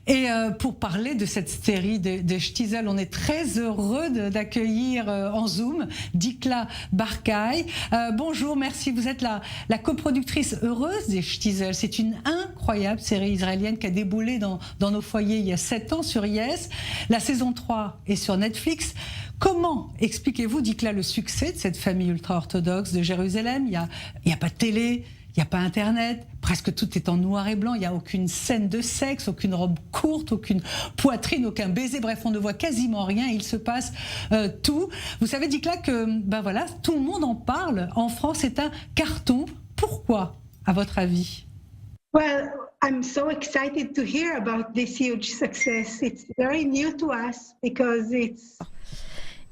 Et pour parler de cette série de Shtisel, on est très heureux d'accueillir en Zoom Dikla Barkay. Bonjour, merci. Vous êtes la coproductrice heureuse des Shtisel. C'est une incroyable série israélienne qui a déboulé dans nos foyers il y a 7 ans sur Yes. La saison 3 est sur Netflix. Comment expliquez-vous, Dikla, le succès de cette famille ultra-orthodoxe de Jérusalem? Il n'y a pas de télé, il n'y a pas Internet, presque tout est en noir et blanc, il n'y a aucune scène de sexe, aucune robe courte, aucune poitrine, aucun baiser, bref, on ne voit quasiment rien, il se passe tout. Vous savez, Dikla, que voilà, tout le monde en parle. En France, c'est un carton. Pourquoi, à votre avis? Well, I'm so excited to hear about this huge success. It's very new to us because it's...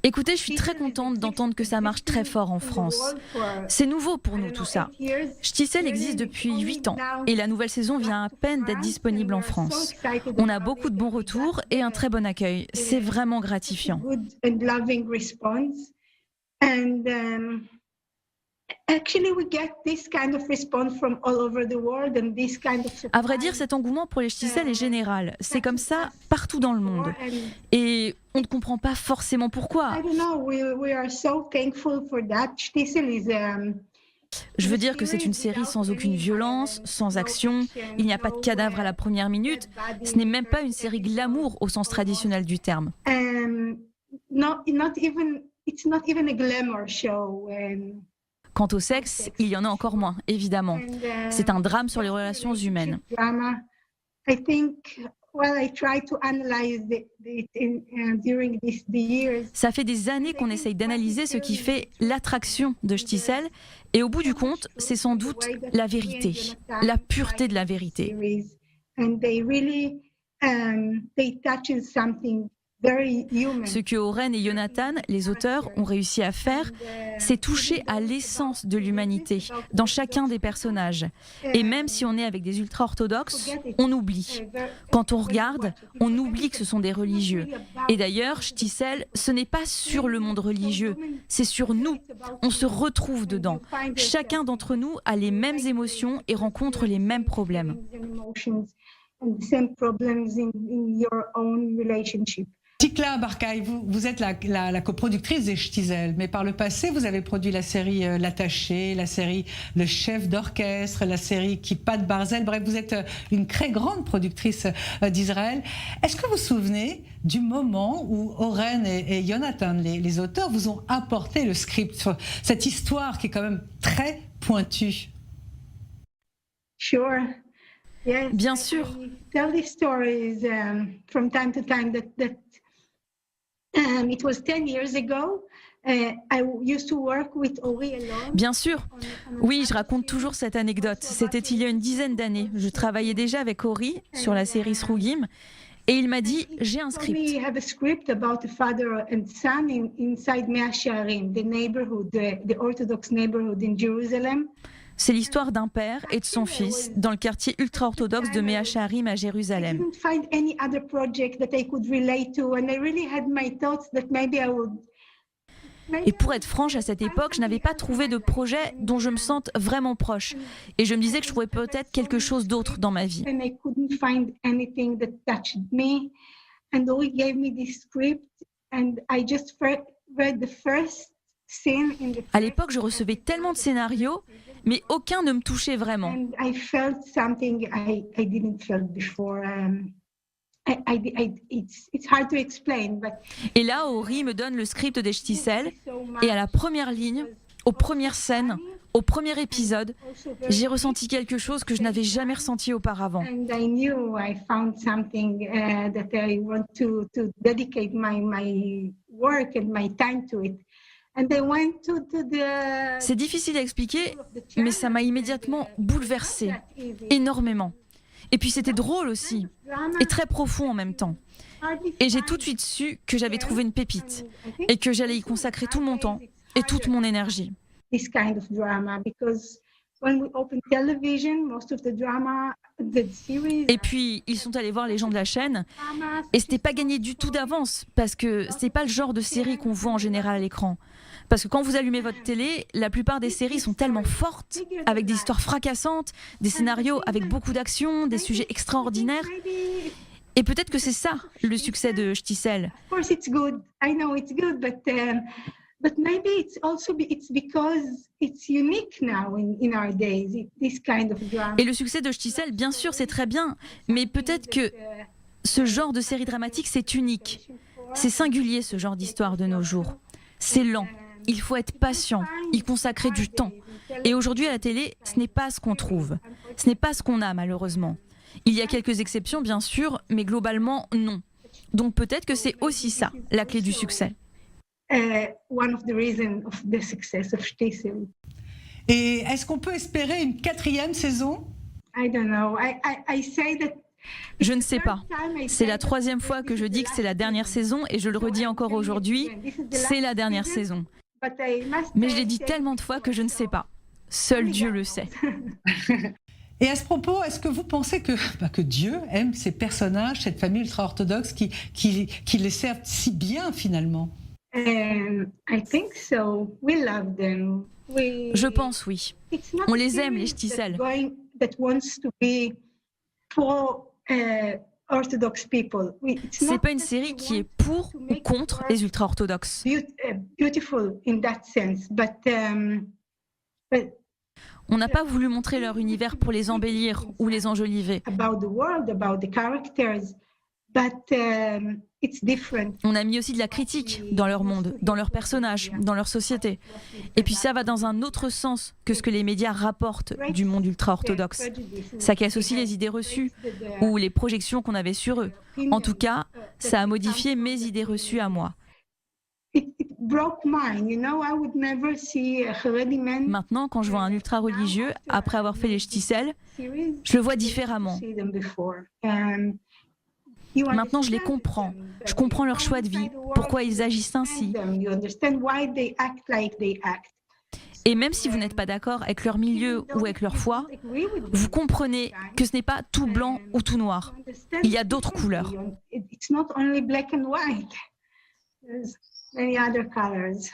Écoutez, je suis très contente d'entendre que ça marche très fort en France. C'est nouveau pour nous tout ça. Shtisel existe depuis 8 ans et la nouvelle saison vient à peine d'être disponible en France. On a beaucoup de bons retours et un très bon accueil. C'est vraiment gratifiant. À vrai dire, cet engouement pour les Shtisel est général. C'est comme ça partout dans le monde. Et on ne comprend pas forcément pourquoi. Je veux dire que c'est une série sans aucune violence, sans action. Il n'y a pas de cadavre à la première minute. Ce n'est même pas une série glamour au sens traditionnel du terme. Quant au sexe, il y en a encore moins, évidemment. C'est un drame sur les relations humaines. Ça fait des années qu'on essaye d'analyser ce qui fait l'attraction de Shtisel, et au bout du compte, c'est sans doute la vérité, la pureté de la vérité. Ce que Oren et Jonathan, les auteurs, ont réussi à faire, c'est toucher à l'essence de l'humanité, dans chacun des personnages. Et même si on est avec des ultra-orthodoxes, on oublie. Quand on regarde, on oublie que ce sont des religieux. Et d'ailleurs, Shtisel, ce n'est pas sur le monde religieux, c'est sur nous. On se retrouve dedans. Chacun d'entre nous a les mêmes émotions et rencontre les mêmes problèmes. Dikla Barkay, vous êtes la coproductrice des Shtisel, mais par le passé, vous avez produit la série L'Attaché, la série Le Chef d'Orchestre, la série Kippat Barzel. Bref, vous êtes une très grande productrice d'Israël. Est-ce que vous vous souvenez du moment où Oren et Jonathan, les auteurs, vous ont apporté le script sur cette histoire qui est quand même très pointue? Sure. Yes, bien sûr. Tell these stories from time to time it was 10 years ago. I used to work with Ori alone. Bien sûr. Oui, je raconte toujours cette anecdote. C'était il y a une dizaine d'années. Je travaillais déjà avec Ori sur la série Srugim et il m'a dit « J'ai un script ». We have a script about a father and son inside Mea Shearim, the neighborhood, the Orthodox neighborhood in Jerusalem. C'est l'histoire d'un père et de son fils dans le quartier ultra-orthodoxe de Mea Shearim à Jérusalem. Et pour être franche, à cette époque, je n'avais pas trouvé de projet dont je me sente vraiment proche. Et je me disais que je trouvais peut-être quelque chose d'autre dans ma vie. À l'époque, je recevais tellement de scénarios, mais aucun ne me touchait vraiment. Et là, Ori me donne le script des Shtisel, et à la première ligne, aux premières scènes, au premier épisode, j'ai ressenti quelque chose que je n'avais jamais ressenti auparavant. C'est difficile à expliquer, mais ça m'a immédiatement bouleversée, énormément. Et puis c'était drôle aussi, et très profond en même temps. Et j'ai tout de suite su que j'avais trouvé une pépite, et que j'allais y consacrer tout mon temps et toute mon énergie. Et puis, ils sont allés voir les gens de la chaîne, et c'était pas gagné du tout d'avance, parce que c'est pas le genre de série qu'on voit en général à l'écran. Parce que quand vous allumez votre télé, la plupart des séries sont tellement fortes, avec des histoires fracassantes, des scénarios avec beaucoup d'action, des sujets extraordinaires. Et peut-être que c'est ça, le succès de Shtisel. Of course, it's good. I know it's good, but maybe it's because it's unique now in our days. This kind of drama. Et le succès de Shtisel, bien sûr, c'est très bien, mais peut-être que ce genre de série dramatique, c'est unique. C'est singulier, ce genre d'histoire de nos jours. C'est lent, il faut être patient, y consacrer du temps. Et aujourd'hui, à la télé, ce n'est pas ce qu'on trouve. Ce n'est pas ce qu'on a, malheureusement. Il y a quelques exceptions, bien sûr, mais globalement, non. Donc peut-être que c'est aussi ça, la clé du succès. One of the reasons of the success of Shtisel. Et est-ce qu'on peut espérer une 4e saison? I don't know. I say that. Je ne sais pas. C'est la 3e fois que je dis que c'est la dernière saison et je le redis encore aujourd'hui, c'est la dernière saison. Mais je l'ai dit tellement de fois que je ne sais pas. Seul Dieu le sait. Et à ce propos, est-ce que vous pensez que Dieu aime ces personnages, cette famille ultra-orthodoxe qui les servent si bien finalement? I think so. We love them. Je pense oui. On les aime, les Shtisel. C'est pas une série qui est pour ou contre les ultra-orthodoxes. On n'a pas voulu montrer leur univers pour les embellir ou les enjoliver. On a mis aussi de la critique dans leur monde, dans leurs personnages, dans leur société. Et puis ça va dans un autre sens que ce que les médias rapportent du monde ultra-orthodoxe. Ça casse aussi les idées reçues ou les projections qu'on avait sur eux. En tout cas, ça a modifié mes idées reçues à moi. Maintenant, quand je vois un ultra-religieux, après avoir fait les Shtisel, je le vois différemment. Maintenant, je les comprends. Je comprends leur choix de vie, pourquoi ils agissent ainsi. Et même si vous n'êtes pas d'accord avec leur milieu ou avec leur foi, vous comprenez que ce n'est pas tout blanc ou tout noir. Il y a d'autres couleurs. Many other colors.